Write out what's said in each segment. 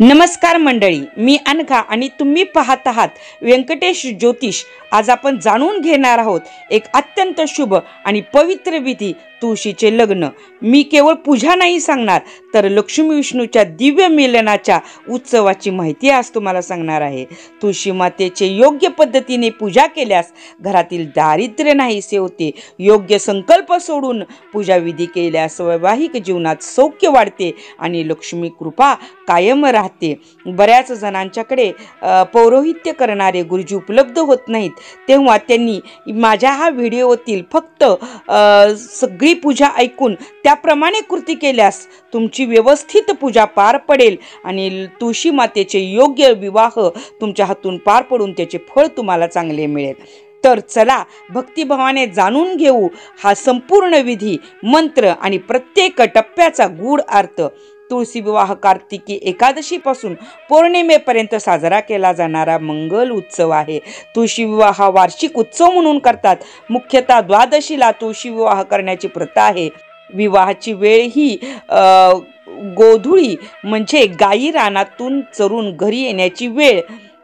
नमस्कार मंडळी, मी अनघा आणि तुम्ही पाहत आहात व्यंकटेश ज्योतिष। आज आपण जाणून घेणार आहोत एक अत्यंत शुभ आणि पवित्र विधी, तुळशीचे लग्न। मी केवळ पूजा नाही सांगणार, तर लक्ष्मी विष्णूच्या दिव्य मिलनाच्या उत्सवाची माहिती आज तुम्हाला सांगणार आहे। तुळशी मातेचे योग्य पद्धतीने पूजा केल्यास घरातील दारिद्र्य नाहीसे होते। योग्य संकल्प सोडून पूजा विधी केल्यास वैवाहिक जीवनात सौख्य वाढते आणि लक्ष्मी कृपा कायम राहते। बऱ्याच जणांच्याकडे पौरोहित्य करणारे गुरुजी उपलब्ध होत नाहीत, तेव्हा त्यांनी माझ्या हा व्हिडिओतील फक्त सगळी पूजा ऐकून त्याप्रमाणे कृती केल्यास तुमची व्यवस्थित पूजा पार पडेल आणि तुळशी मातेचे योग्य विवाह तुमच्या हातून पार पडून त्याचे फळ तुम्हाला चांगले मिळेल। तर चला भक्तिभावाने जाणून घेऊ हा संपूर्ण विधी, मंत्र आणि प्रत्येक टप्प्याचा गूढ अर्थ। तुळशी विवाह कार्तिकी एकादशी पासून पौर्णिमेपर्यंत साजरा केला जाणारा मंगल उत्सव आहे। तुळशी विवाह हा वार्षिक उत्सव म्हणून करतात। मुख्यतः द्वादशीला तुळशी विवाह करण्याची प्रथा आहे। विवाहाची वेळ ही गोधुळी म्हणजे गायी रानातून चरून घरी येण्याची वेळ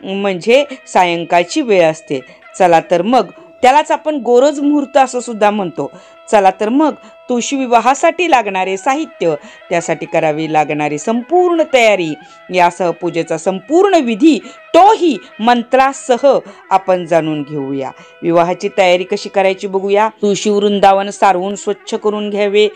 म्हणजे सायंकाळची वेळ असते। चला तर मग त्यालाच आपण गोरज मुहूर्त असं सुद्धा म्हणतो। चला तर मग तुळशी विवाहासाठी लागणारे साहित्य, त्यासाठी करावी लागणारी संपूर्ण तयारी, यासह पूजेचा संपूर्ण विधी, तोही मंत्रासह आपण जाणून घेऊया। विवाहाची तयारी कशी करायची बघूया। तुळशी वृंदावन सारवून स्वच्छ करून घ्यावे।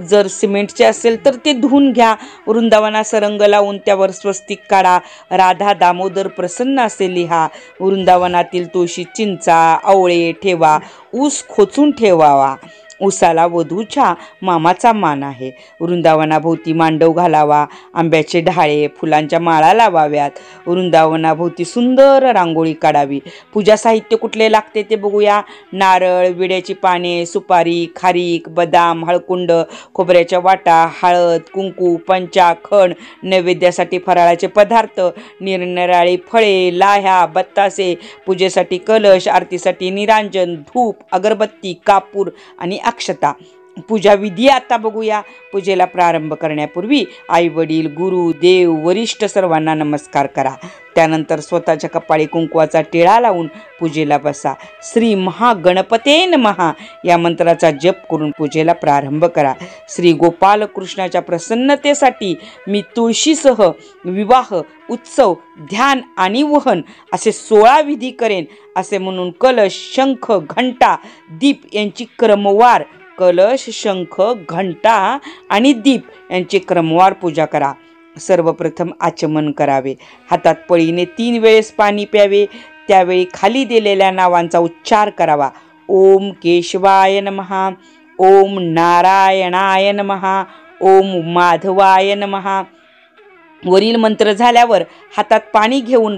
जर सिमेंटचे असेल तर ते धुवून घ्या। वृंदावनास रंग लावून त्यावर स्वस्तिक काढा। राधा दामोदर प्रसन्न असे लिहा। वृंदावनातील तुळशी चिंचा आवळे ठेवा। ऊस खोचून ठेवावा। उसाला वधूच्या मामाचा मान आहे। वृंदावनाभोवती मांडव घालावा। आंब्याचे ढाळे, फुलांच्या माळा लावाव्यात। वृंदावनाभोवती सुंदर रांगोळी काढावी। पूजा साहित्य कुठले लागते ते बघूया। नारळ, विड्याची पाने, सुपारी, खारीक, बदाम, हळकुंड, खोबऱ्याच्या वाटा, हळद, कुंकू, पंचाखंड, नैवेद्यासाठी फराळाचे पदार्थ, निरनिराळी फळे, लाह्या, बत्तासे, पूजेसाठी कलश, आरतीसाठी निरांजन, धूप, अगरबत्ती, कापूर आणि अक्षता। पूजा विधी आता बघूया। पूजेला प्रारंभ करण्यापूर्वी आई वडील, गुरु, देव, वरिष्ठ सर्वांना नमस्कार करा। त्यानंतर स्वतःच्या कपाळी कुंकवाचा टिळा लावून पूजेला बसा। श्री महागणपते नमः या मंत्राचा जप करून पूजेला प्रारंभ करा। श्री गोपाल कृष्णाच्या प्रसन्नतेसाठी मी तुळशीसह विवाह, उत्सव, ध्यान आणि वहन असे 16 विधी करेन असे म्हणून कलश, शंख, घंटा, दीप यांची क्रमवार, कलश, शंख, घंटा आणि दीप यांची क्रमवार पूजा करा। सर्वप्रथम आचमन करावे। हातात पळीने 3 वेळेस पाणी प्यावे। त्यावेळी खाली दिलेल्या नावांचा उच्चार करावा। ओम केशवाय नमः, ओम नारायणाय नमः, ओम माधवाय नमः। वरील मंत्र झाल्यावर हातात पाणी घेऊन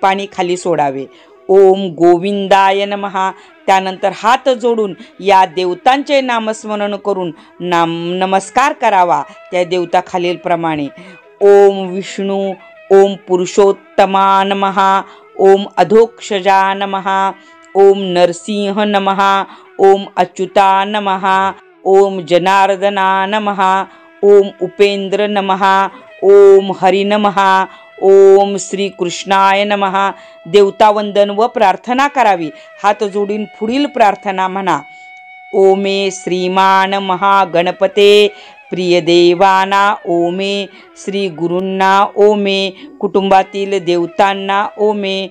पाणी खाली सोडावे। ओम गोविंदाय नमः। त्यानंतर हात जोडून या देवतांचे नामस्मरण करून नमस्कार करावा। त्या देवता खालील प्रमाणे: ओम विष्णू, ओम पुरुषोत्तमा नमः, ओम अधोक्षजा नमः, ओम नरसिंह नमः, ओम अच्युता नमः, ओम जनार्दना नमः, ओम उपेंद्र नमः, ओम हरि नमः, ओम श्री कृष्णाय नमः। देवतावंदन व प्रार्थना करावी। हात जोडून पुढील प्रार्थना म्हणा: ओमे श्रीमान महागणपते प्रियदेवाना ओमे, श्री गुरूंना ओमे, कुटुंबातील देवतांना ओमे,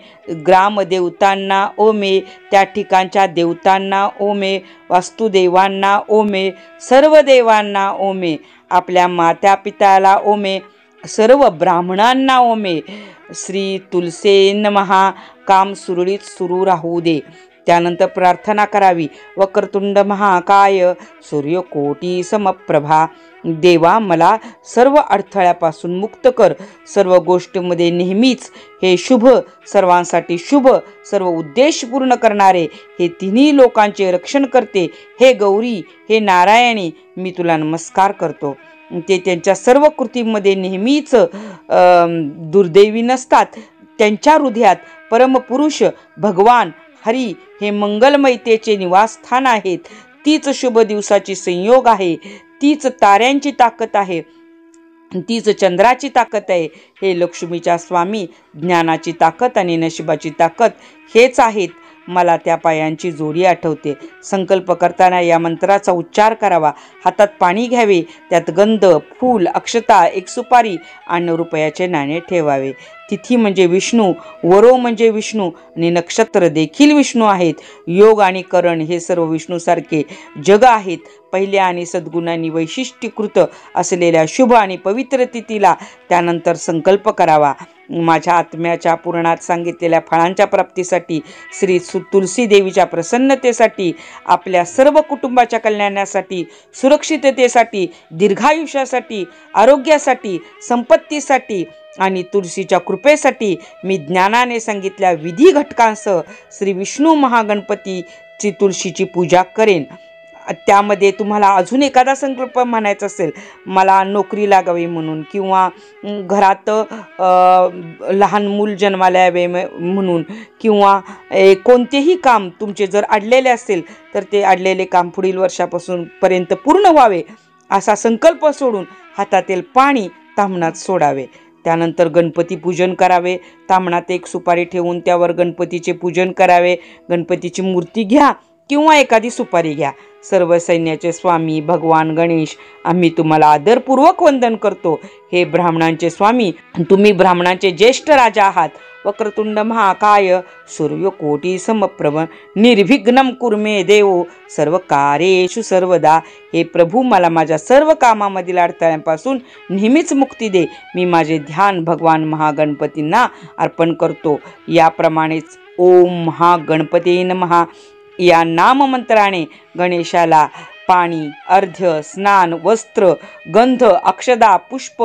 ग्रामदेवतांना ओमे, त्या ठिकाणच्या देवतांना ओमे, वास्तुदेवांना ओमे, सर्व देवांना ओमे, आपल्या माता पित्याला ओमे, सर्व ब्राह्मणांना ओमे। श्री तुलसे नमः। काम सुरळीत सुरू राहू दे। त्यानंतर प्रार्थना करावी: वक्रतुंड महाकाय सूर्यकोटी समप्रभा, देवा मला सर्व अडथळ्यापासून मुक्त कर। सर्व गोष्टींमध्ये नेहमीच हे शुभ, सर्वांसाठी शुभ, सर्व उद्देश पूर्ण करणारे हे तिन्ही लोकांचे रक्षण करते हे गौरी, हे नारायणी, मी तुला नमस्कार करतो। ते त्यांच्या सर्व कृतींमध्ये नेहमीच दुर्दैवी नसतात। त्यांच्या हृदयात परमपुरुष भगवान हरी हे मंगलमयतेचे निवासस्थान आहेत। तीच शुभ दिवसाची संयोग आहे। तीच ताऱ्यांची ताकद आहे। तीच चंद्राची ताकद आहे. हे लक्ष्मीच्या स्वामी, ज्ञानाची ताकद आणि नशिबाची ताकद हेच आहेत. मला त्या पायांची जोडी आठवते. संकल्प करताना या मंत्राचा उच्चार करावा. हातात पाणी घ्यावे, त्यात गंध, फूल, अक्षता, एक सुपारी आणि रुपयाचे नाणे ठेवावे. तिथी म्हणजे विष्णू, वरो म्हणजे विष्णू आणि नक्षत्र देखील विष्णू आहेत. योग आणि करण हे सर्व विष्णूसारखे जग आहेत. पहिल्या आणि सद्गुणांनी वैशिष्ट्यीकृत असलेल्या शुभ आणि पवित्र तिथीला त्यानंतर संकल्प करावा. माझ्या आत्म्याच्या पूर्णात सांगितलेल्या फळांच्या प्राप्तीसाठी, श्री तुलसी देवीच्या प्रसन्नतेसाठी, आपल्या सर्व कुटुंबाच्या कल्याणासाठी, सुरक्षिततेसाठी, दीर्घायुष्यासाठी, आरोग्यासाठी, संपत्तीसाठी आणि तुलसीच्या कृपेसाठी मी ज्ञानाने सांगितल्या विधी घटकांसह श्री विष्णू महागणपतीची तुळशीची पूजा करेन. त्यामध्ये तुम्हाला अजून एखादा संकल्प म्हणायचा असेल, मला नोकरी लागावी म्हणून, किंवा घरात लहान मूल जन्माला यावे म्हणून, किंवा कोणतेही काम तुमचे जर अडलेले असेल तर ते अडलेले काम पुढील वर्षापासून पर्यंत पूर्ण व्हावे, असा संकल्प सोडून हातातील पाणी ताम्हणात सोडावे. त्यानंतर गणपती पूजन करावे. ताम्हणात एक सुपारी ठेवून त्यावर गणपतीचे पूजन करावे. गणपतीची मूर्ती घ्या किंवा एखादी सुपारी घ्या. सर्व सैन्याचे स्वामी भगवान गणेश, आम्ही तुम्हाला आदरपूर्वक वंदन करतो. हे ब्राह्मणांचे स्वामी, तुम्ही ब्राह्मणांचे ज्येष्ठ राजा आहात. वक्रतुंड महाकाय सूर्यकोटी समप्रभ निर्विघ्नं कुर्मे देवो सर्व कार्येषु सर्वदा. हे प्रभू, मला माझ्या सर्व कामामधील अडथळ्यांपासून नेहमीच मुक्ती दे. मी माझे ध्यान भगवान महागणपतींना अर्पण करतो. याप्रमाणेच ओम महागणपते नमः या नाममंत्राने गणेशाला पाणी, अर्घ्य, स्नान, वस्त्र, गंध, अक्षदा, पुष्प,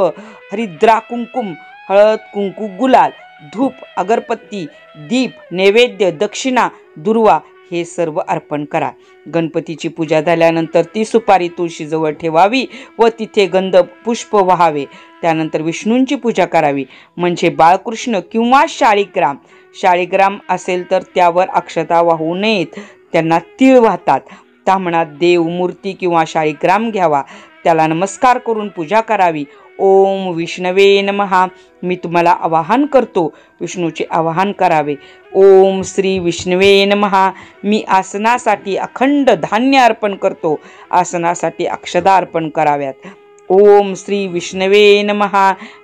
हरिद्रा, कुंकुम, हळद, कुंकू, गुलाल, धूप, अगरबत्ती, दीप, नैवेद्य, दक्षिणा, दुर्वा हे सर्व अर्पण करा. गणपतीची पूजा झाल्यानंतर ती सुपारी तुळशीजवळ ठेवावी व तिथे गंध पुष्प वाहावे. त्यानंतर विष्णूंची पूजा करावी. म्हणजे बाळकृष्ण किंवा शाळीग्राम असेल तर त्यावर अक्षता वाहू नयेत, त्यांना तीळ वाहतात. ताम्हणात देव, मूर्ती किंवा शाळीग्राम घ्यावा, त्याला नमस्कार करून पूजा करावी. ओम विष्णवे नमः, मी तुम्हाला आवाहन करतो. विष्णूचे आवाहन करावे. ओम श्री विष्णवे नमः, मी आसनासाठी अखंड धान्य अर्पण करतो. आसनासाठी अक्षदा अर्पण कराव्यात. ओम श्री विष्णवे नमः,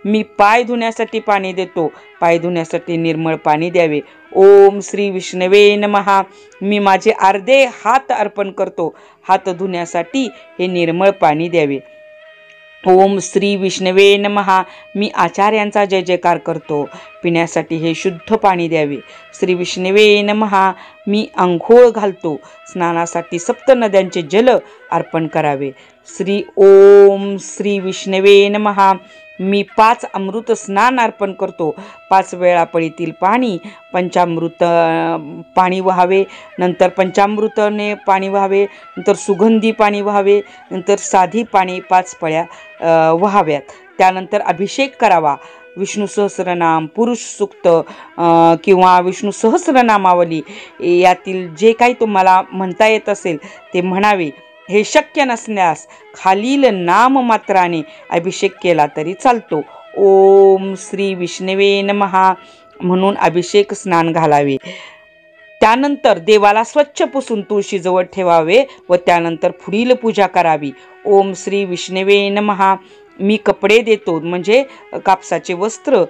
मी पाय धुण्यासाठी पाणी देतो. पाय धुण्यासाठी निर्मळ पाणी द्यावे. ओम श्री विष्णवे नमः, मी माझे अर्धे हात अर्पण करतो. हात धुण्यासाठी हे निर्मळ पाणी द्यावे. ओम श्री विष्णवे नमः, मी आचार्यांचा जय जयकार करतो. पिण्यासाठी हे शुद्ध पाणी द्यावे. श्री विष्णवे नमः, मी आंघोळ घालतो. स्नानासाठी सप्त नद्यांचे जल अर्पण करावे. ओम श्री विष्णवे नमः, मी 5 अमृत स्नान अर्पण करतो. 5 वेळा पळीतील पाणी पंचामृत पाणी व्हावे. नंतर पंचामृताने पाणी व्हावे. नंतर सुगंधी पाणी व्हावे. नंतर साधी पाणी 5 पळ्या व्हाव्यात. त्यानंतर अभिषेक करावा. विष्णू सहस्रनाम, पुरुष सूक्त किंवा विष्णू सहस्रनामावली यातील जे काही तुम्हाला म्हणता येत असेल ते म्हणावे. हे शक्य नसल्यास खालील नाममात्राने अभिषेक केला तरी चालतो. ओम श्री विष्णवे नमः म्हणून अभिषेक स्नान घालावे. त्यानंतर देवाला स्वच्छ पुसून तुळशीजवळ ठेवावे व त्यानंतर पुढील पूजा करावी. ओम श्री विष्णवे नमः, मी कपडे देतो म्हणजे कापसाचे वस्त्र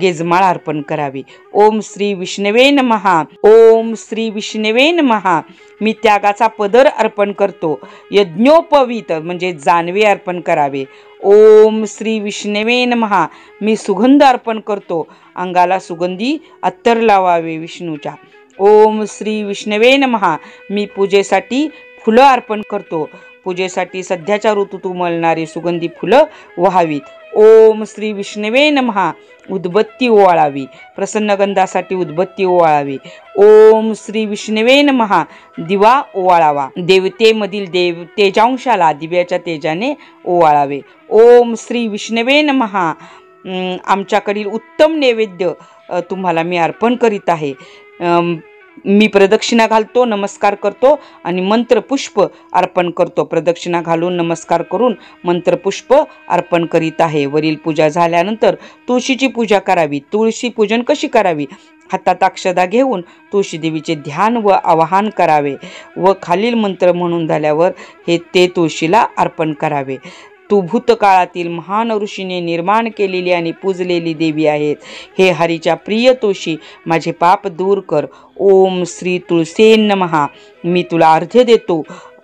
गेजमाळ अर्पण करावी. ओम श्री विष्णवे नमः. ओम श्री विष्णवे नमः, मी त्यागाचा पदर अर्पण करतो. यज्ञोपवीत म्हणजे जानवे अर्पण करावे. ओम श्री विष्णवे नमः, मी सुगंध अर्पण करतो. अंगाला सुगंधी अत्तर लावावे विष्णूच्या. ओम श्री विष्णवे नमः, मी पूजेसाठी फुलं अर्पण करतो. पूजेसाठी सध्याच्या ऋतूत उमलणारी सुगंधी फुलं व्हावीत. ओम श्री विष्णवे नमः, उदबत्ती ओवाळावी. प्रसन्न गंधासाठी उदबत्ती ओवाळावी. ओम श्री विष्णवे नमः, दिवा ओवाळावा. देवतेमधील तेजांशाला दिव्याच्या तेजाने ओवाळावे. ओम श्री विष्णवे नमः, आमच्याकडील उत्तम नैवेद्य तुम्हाला मी अर्पण करीत आहे. मी प्रदक्षिणा घालतो, नमस्कार करतो आणि मंत्रपुष्प अर्पण करतो. प्रदक्षिणा घालून नमस्कार करून मंत्रपुष्प अर्पण करीत आहे. वरील पूजा झाल्यानंतर तुळशीची पूजा करावी. तुळशी पूजन कशी करावी? हातात अक्षदा घेऊन तुळशी देवीचे ध्यान व आवाहन करावे व खालील मंत्र म्हणून झाल्यावर ते तुळशीला अर्पण करावे. तू भूतकाळातील महान ऋषीने निर्माण केलेली आणि पूजलेली देवी आहेत. हे हरीच्या प्रिय तुळशी, माझे पाप दूर कर. ओम श्री तुळसे नमः. मी तुला अर्घ्य देतो.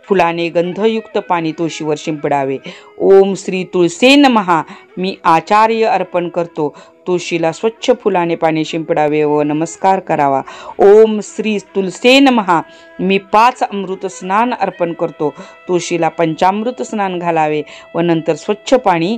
फुलाने गंधयुक्त पाणी तुळशीवर शिंपडावे. ओम श्री तुळसे नमः. मी आचार्य अर्पण करतो. तुळशीला स्वच्छ फुलाने पाणी शिंपडावे व नमस्कार करावा. ओम श्री तुळसे नमः. मी 5 अमृत स्नान अर्पण करतो. तुळशीला पंचामृत स्नान घालावे व नंतर स्वच्छ पाणी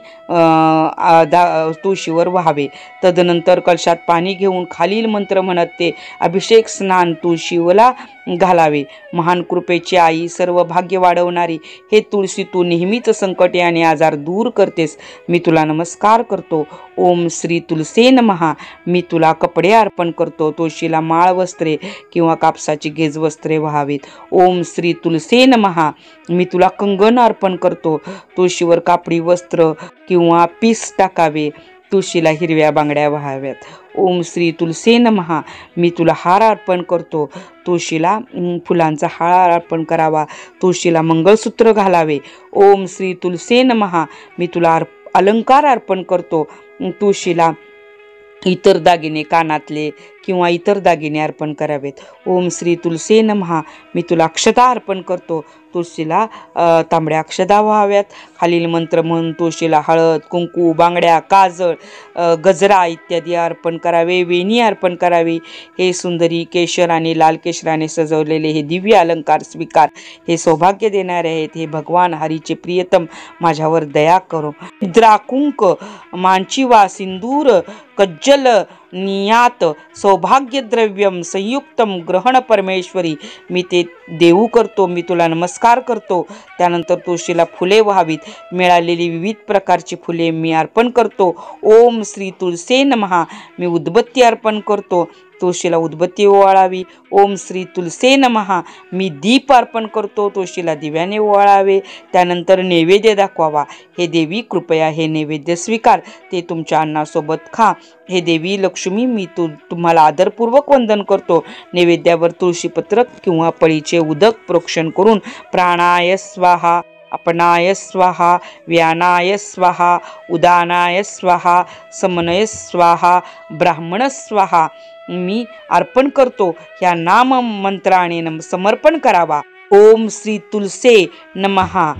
तुळशीवर व्हावे. तदनंतर कलशात पाणी घेऊन खालील मंत्र म्हणत ते अभिषेक स्नान तुळशीला घालावे. महान कृपेची आई, सर्व भाग्य वाढवणारी हे तुळशी, तू नेहमीच संकटे आणि आजार दूर करतेस. मी तुला नमस्कार करतो. ओम श्री तुळसे नमः. मी तुला कपडे अर्पण करतो. तुळशीला माळ वस्त्रे किंवा कापसाची गेज वस्त्रे व्हावीत. ओम श्री तुळसे नमः. मी तुला कंगन अर्पण करतो. तुळशीवर कापडी वस्त्र किंवा पीस टाकावे. तुळशीला हिरव्या बांगड्या व्हाव्यात. ओम श्री तुळसे नमः. मी तुला हार अर्पण करतो. तुळशीला फुलांचा हार अर्पण करावा. तुळशीला मंगळसूत्र घालावे. ओम श्री तुळसे नमः. मी तुला अलंकार अर्पण करतो. तुळशीला इतर दागिने, कानातले किंवा इतर दागिने अर्पण करावेत. ओम श्री तुळसे नमः. मी तुला अक्षता अर्पण करतो. तुळशीला तांबड्या अक्षदा व्हाव्यात. खालील मंत्र म्हणून तुळशीला हळद, कुंकू, बांगड्या, काजळ, गजरा इत्यादी अर्पण करावे. वेणी अर्पण करावी. हे सुंदरी केशर आणि लाल केशराने सजवलेले हे दिव्य अलंकार स्वीकार. हे सौभाग्य देणारे आहेत. हे भगवान हरीचे प्रियतम, माझ्यावर दया करो. द्राकुंक, मांचिवा, सिंदूर, कज्जल, नियात, सौभाग्य द्रव्यम संयुक्तम ग्रहण परमेश्वरी. मी ते देऊ करतो. मी तुला नमस्कार करतो. त्यानंतर तुळशीला फुले व्हावीत. मिळालेली विविध प्रकारची फुले मी अर्पण करतो. ओम श्री तुळसे नमः. मी उदबत्ती अर्पण करतो. तुळशीला उदबत्ती ओवाळावी. ओम श्री तुळसे नमः. मी दीप अर्पण करतो. तुळशीला दिव्याने ओवाळावे. त्यानंतर नैवेद्य दाखवावा. हे देवी कृपया हे नैवेद्य स्वीकार. ते तुमच्या अन्नासोबत खा. हे देवी लक्ष्मी, मी तुम्हाला आदरपूर्वक वंदन करतो. नैवेद्यावर तुळशीपत्र किंवा पळीचे उदक प्रोक्षण करून प्राणाय स्वाहा, अपनाय स्वाहा, व्यानाय स्वाहा, उदानाय स्वाहा, समनय स्वाहा, ब्राह्मण स्वाहा मी अर्पण करतो. ह्या नाम मंत्राने समर्पण करावा. ओम श्री तुळसे नमः.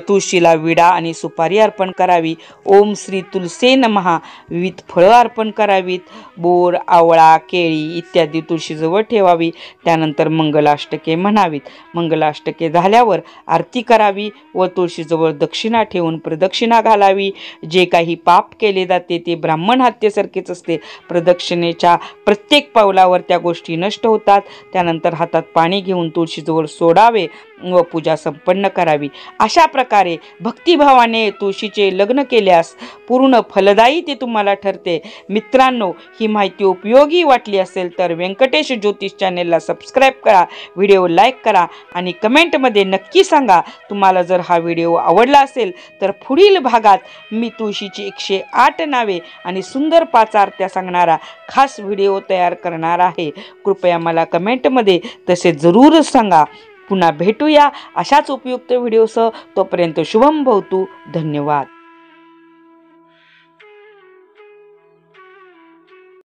तुळशीला विडा आणि सुपारी अर्पण करावी. ओम श्री तुळसे नमः. विविध फळं अर्पण करावीत. बोर, आवळा, केळी इत्यादी तुळशीजवळ ठेवावी. त्यानंतर मंगलाष्टके म्हणावीत. मंगलाष्टके झाल्यावर आरती करावी व तुळशीजवळ दक्षिणा ठेवून प्रदक्षिणा घालावी. जे काही पाप केले जाते ते ब्राह्मण हत्येसारखेच असते. प्रदक्षिणेच्या प्रत्येक पावलावर त्या गोष्टी नष्ट होतात. त्यानंतर हातात पाणी घेऊन तुळशीजवळ सोडावे व पूजा संपन्न करावी. अशा प्रकारे भक्तिभावाने तुळशीचे लग्न केल्यास पूर्ण फलदायी ते तुम्हाला ठरते. मित्रांनो, ही माहिती उपयोगी वाटली असेल तर व्यंकटेश ज्योतिष चॅनेलला सबस्क्राईब करा, व्हिडिओ लाईक करा आणि कमेंटमध्ये नक्की सांगा. तुम्हाला जर हा व्हिडिओ आवडला असेल तर पुढील भागात मी तुळशीची 108 नावे आणि सुंदर 5 आरत्या सांगणारा खास व्हिडिओ तयार करणार आहे. कृपया मला कमेंटमध्ये तसे जरूर सांगा. पुन्हा भेटूया अशाच उपयुक्त व्हिडिओसह. तोपर्यंत शुभम भवतु. धन्यवाद.